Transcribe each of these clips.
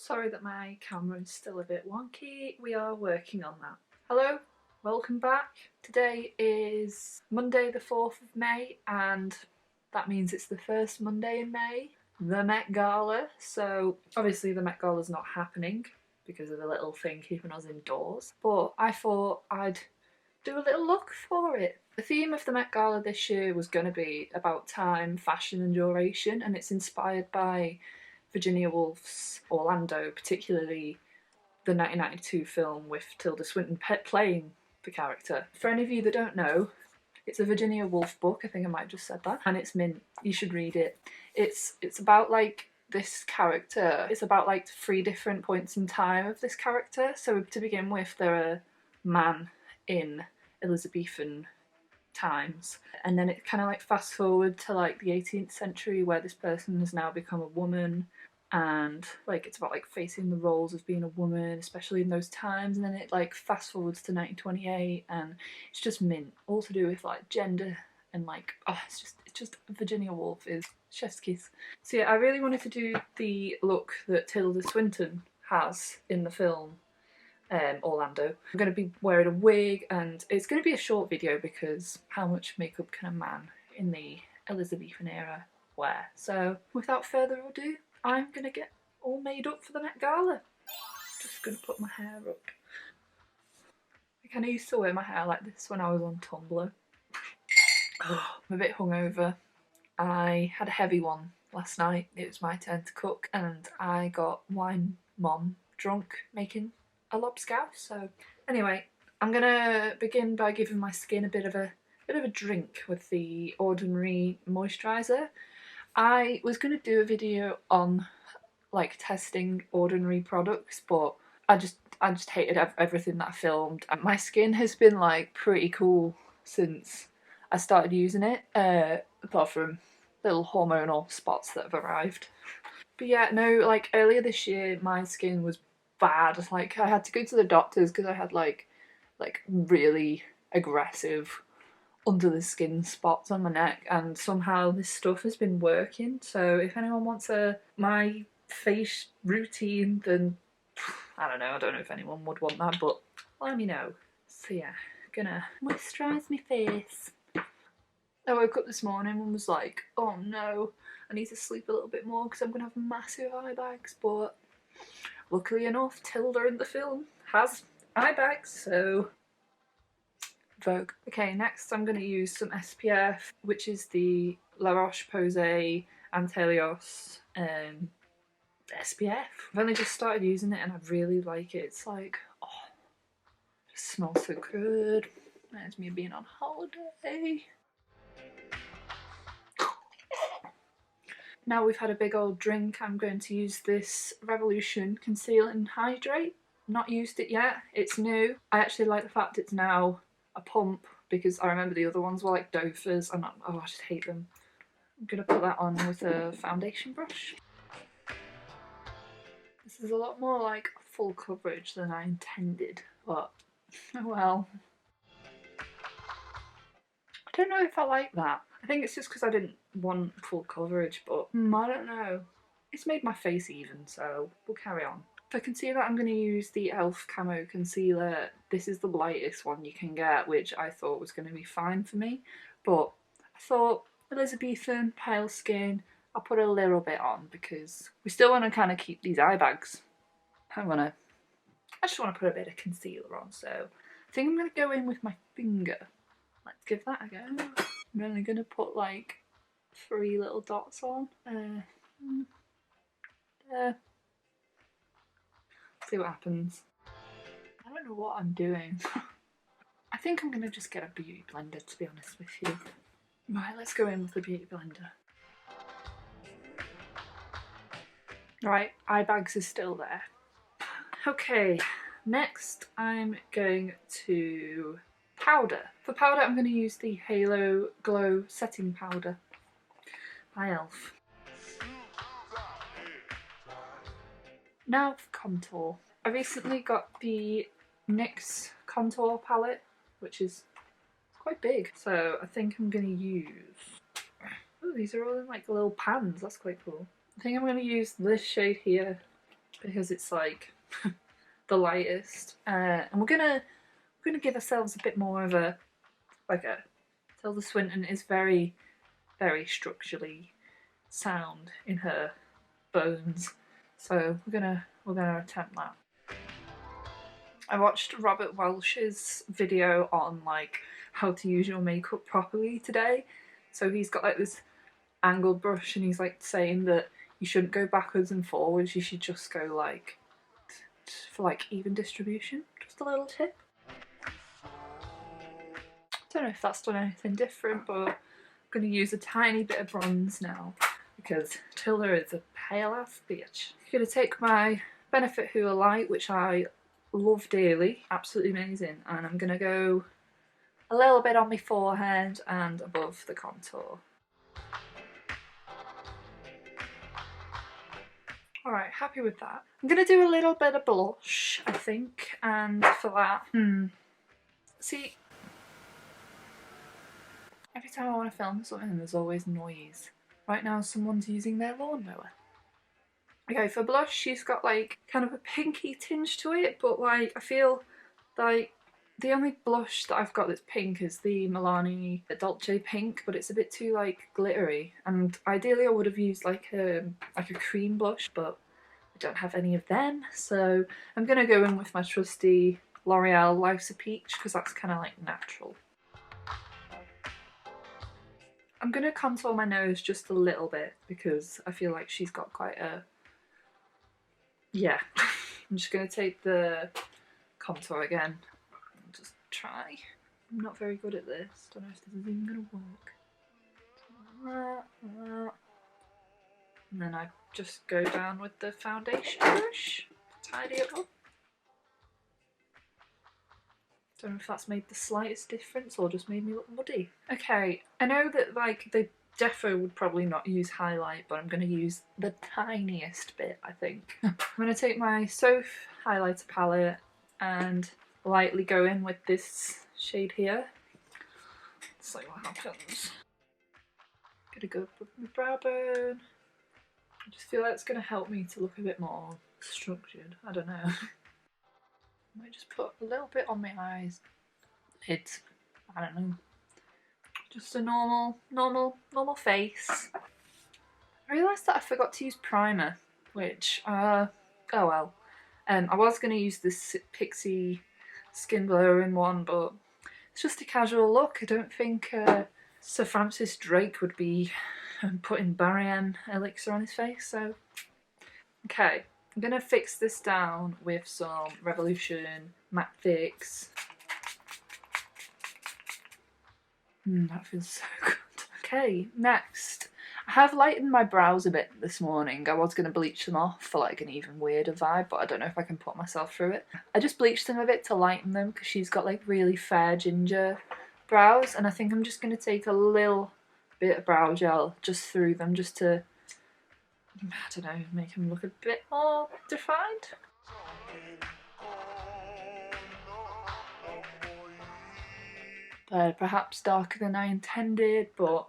Sorry that my camera is still a bit wonky. We are working on that. Hello, welcome back. Today is Monday the 4th of May and that means it's the first Monday in May, the Met Gala. So obviously the Met Gala is not happening because of a little thing keeping us indoors, but I thought I'd do a little look for it. The theme of the Met Gala this year was going to be about time, fashion and duration, and it's inspired by Virginia Woolf's Orlando, particularly the 1992 film with Tilda Swinton playing the character. For any of you that don't know, it's a Virginia Woolf book, I think I might have just said that, and it's mint. You should read it. It's about like this character, it's about like 3 different points in time of this character. So to begin with, they're a man in Elizabethan times, and then it kind of like fast forward to like the 18th century where this person has now become a woman, and like it's about like facing the roles of being a woman, especially in those times. And then it like fast forwards to 1928 and it's just mint, all to do with like gender and like, oh, it's just Virginia Woolf is chef's kiss. So yeah, I really wanted to do the look that Tilda Swinton has in the film Orlando. I'm going to be wearing a wig, and it's going to be a short video because how much makeup can a man in the Elizabethan era wear? So without further ado, I'm going to get all made up for the Met Gala. Just going to put my hair up. I kind of used to wear my hair like this when I was on Tumblr. I'm a bit hungover. I had a heavy one last night. It was my turn to cook and I got wine mom drunk making a lobscouse. So anyway, I'm gonna begin by giving my skin a bit of a drink with the Ordinary moisturiser. I was gonna do a video on like testing Ordinary products, but I just hated everything that I filmed. And my skin has been like pretty cool since I started using it, apart from little hormonal spots that have arrived. But yeah, no, like earlier this year my skin was bad. Like I had to go to the doctors because I had like really aggressive under the skin spots on my neck, and somehow this stuff has been working. So if anyone wants my face routine, then I don't know if anyone would want that, but let me know. So yeah, gonna moisturise my face. I woke up this morning and was like, oh no, I need to sleep a little bit more because I'm gonna have massive eye bags, but luckily enough, Tilda in the film has eye bags, so Vogue. Okay, next I'm going to use some SPF, which is the La Roche Posay Anthelios SPF. I've only just started using it and I really like it. It's like, oh, it smells so good. Reminds me of being on holiday. Now we've had a big old drink, I'm going to use this Revolution Conceal and Hydrate. Not used it yet, it's new. I actually like the fact it's now a pump because I remember the other ones were like doofers and I just hate them. I'm gonna put that on with a foundation brush. This is a lot more like full coverage than I intended, but oh well. I don't know if I like that. I think it's just because I didn't want full coverage, but I don't know. It's made my face even, so we'll carry on. For concealer, I'm going to use the e.l.f. Camo Concealer. This is the lightest one you can get, which I thought was going to be fine for me. But I thought, Elizabethan, pale skin, I'll put a little bit on because we still want to kind of keep these eye bags. I just want to put a bit of concealer on, so I think I'm going to go in with my finger. Let's give that a go. I'm only going to put like 3 little dots on. There. See what happens. I don't know what I'm doing. I think I'm going to just get a beauty blender, to be honest with you. Right, let's go in with the beauty blender. Right, eye bags is still there. Okay, next I'm going to powder. For powder, I'm going to use the Halo Glow Setting Powder by e.l.f. Now for contour. I recently got the NYX contour palette, which is quite big, so I think I'm going to use... Oh, these are all in like little pans, that's quite cool. I think I'm going to use this shade here, because it's like the lightest. And we're gonna give ourselves a bit more of a Tilda Swinton is very, very structurally sound in her bones, so we're gonna attempt that. I watched Robert Welsh's video on like how to use your makeup properly today. So he's got like this angled brush and he's like saying that you shouldn't go backwards and forwards, you should just go like for like even distribution. Just a little tip. Don't know if that's done anything different, but I'm going to use a tiny bit of bronze now because Tilda is a pale ass bitch. I'm going to take my Benefit Hoola Lite, which I love dearly, absolutely amazing, and I'm going to go a little bit on my forehead and above the contour. Alright, happy with that. I'm going to do a little bit of blush, I think, and for that, see, every time I want to film something there's always noise. Right now someone's using their lawnmower. Okay, for blush she's got like kind of a pinky tinge to it, but like I feel like the only blush that I've got that's pink is the Milani Dolce pink, but it's a bit too like glittery, and ideally I would have used like a cream blush, but I don't have any of them, so I'm gonna go in with my trusty L'Oreal Life's a Peach because that's kind of like natural. I'm gonna contour my nose just a little bit because I feel like she's got quite a, yeah. I'm just gonna take the contour again and just try. I'm not very good at this, don't know if this is even gonna work. And then I just go down with the foundation brush to tidy it up. Don't know if that's made the slightest difference or just made me look muddy. Okay, I know that like the defo would probably not use highlight, but I'm going to use the tiniest bit, I think. I'm going to take my Soph highlighter palette and lightly go in with this shade here. See what happens. Gonna go up with my brow bone. I just feel like it's going to help me to look a bit more structured. I don't know. I might just put a little bit on my eyes. Lids. I don't know. Just a normal face. I realised that I forgot to use primer, which, oh well. I was going to use this Pixie Skin Blurring one, but it's just a casual look. I don't think Sir Francis Drake would be putting Barry elixir on his face, so. Okay. I'm going to fix this down with some Revolution Matte Fix. That feels so good. Okay, next. I have lightened my brows a bit this morning. I was going to bleach them off for like an even weirder vibe, but I don't know if I can put myself through it. I just bleached them a bit to lighten them because she's got like really fair ginger brows, and I think I'm just going to take a little bit of brow gel just through them just to, I don't know, make them look a bit more defined. They're perhaps darker than I intended, but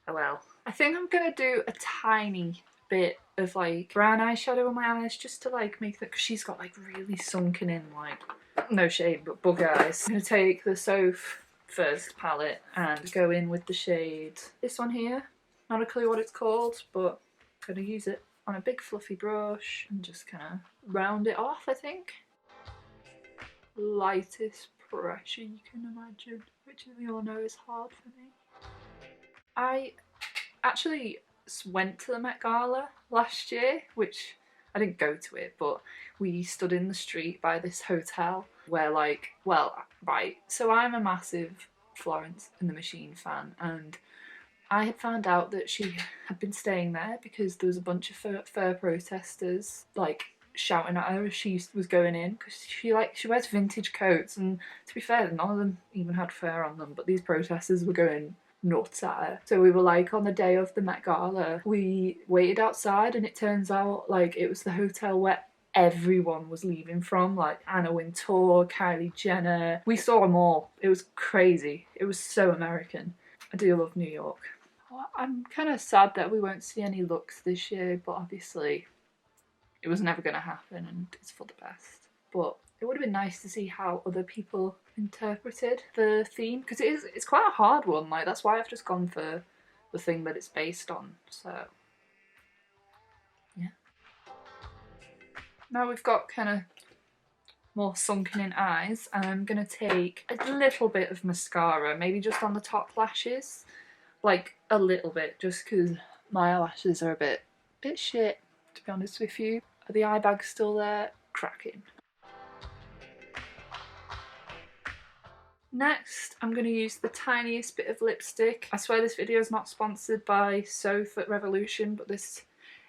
oh well. I think I'm gonna do a tiny bit of like brown eyeshadow on my eyes just to like make that, because she's got like really sunken in, like, no shade, but bug eyes. I'm gonna take the Soph First palette and go in with the shade, this one here. Not a clue what it's called, but I'm gonna use it on a big fluffy brush and just kind of round it off, I think. Lightest pressure you can imagine, which we all know is hard for me. I actually went to the Met Gala last year, which I didn't go to it, but we stood in the street by this hotel where like, well, right, so I'm a massive Florence and the Machine fan, and I had found out that she had been staying there because there was a bunch of fur protesters like shouting at her as she was going in, because she wears vintage coats, and to be fair, none of them even had fur on them, but these protesters were going nuts at her. So we were like, on the day of the Met Gala, we waited outside, and it turns out like it was the hotel where everyone was leaving from, like Anna Wintour, Kylie Jenner. We saw them all. It was crazy. It was so American. I do love New York. Well, I'm kind of sad that we won't see any looks this year, but obviously it was never going to happen and it's for the best. But it would have been nice to see how other people interpreted the theme, because it's quite a hard one. Like, that's why I've just gone for the thing that it's based on. So yeah. Now we've got kind of more sunken in eyes, and I'm gonna take a little bit of mascara, maybe just on the top lashes, like a little bit, just because my eyelashes are a bit shit, to be honest with you. Are the eye bags still there? Cracking. Next, I'm going to use the tiniest bit of lipstick. I swear this video is not sponsored by Soap Revolution, but this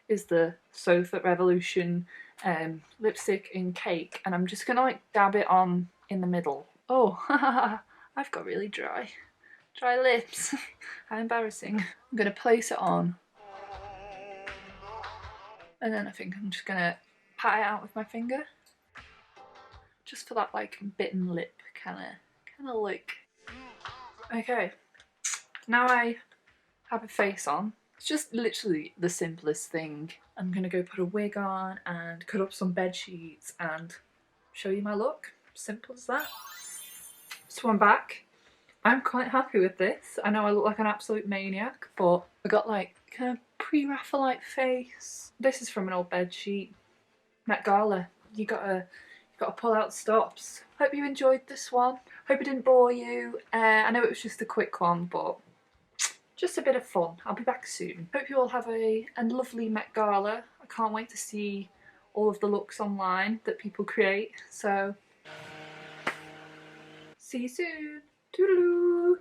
is the Soap Revolution lipstick in Cake, and I'm just going to like dab it on in the middle. Oh, I've got really dry lips. How embarrassing. I'm going to place it on, and then I think I'm just going to pat it out with my finger, just for that like bitten lip kind of look. Okay, now I have a face on. It's just literally the simplest thing. I'm gonna go put a wig on and cut up some bed sheets and show you my look. Simple as that. So I'm back. I'm quite happy with this. I know I look like an absolute maniac, but I got like kind of pre-Raphaelite face. This is from an old bed sheet. Met Gala. You gotta pull out stops. Hope you enjoyed this one. Hope it didn't bore you. I know it was just a quick one, but just a bit of fun. I'll be back soon. Hope you all have a lovely Met Gala. I can't wait to see all of the looks online that people create. So, see you soon. Toodaloo!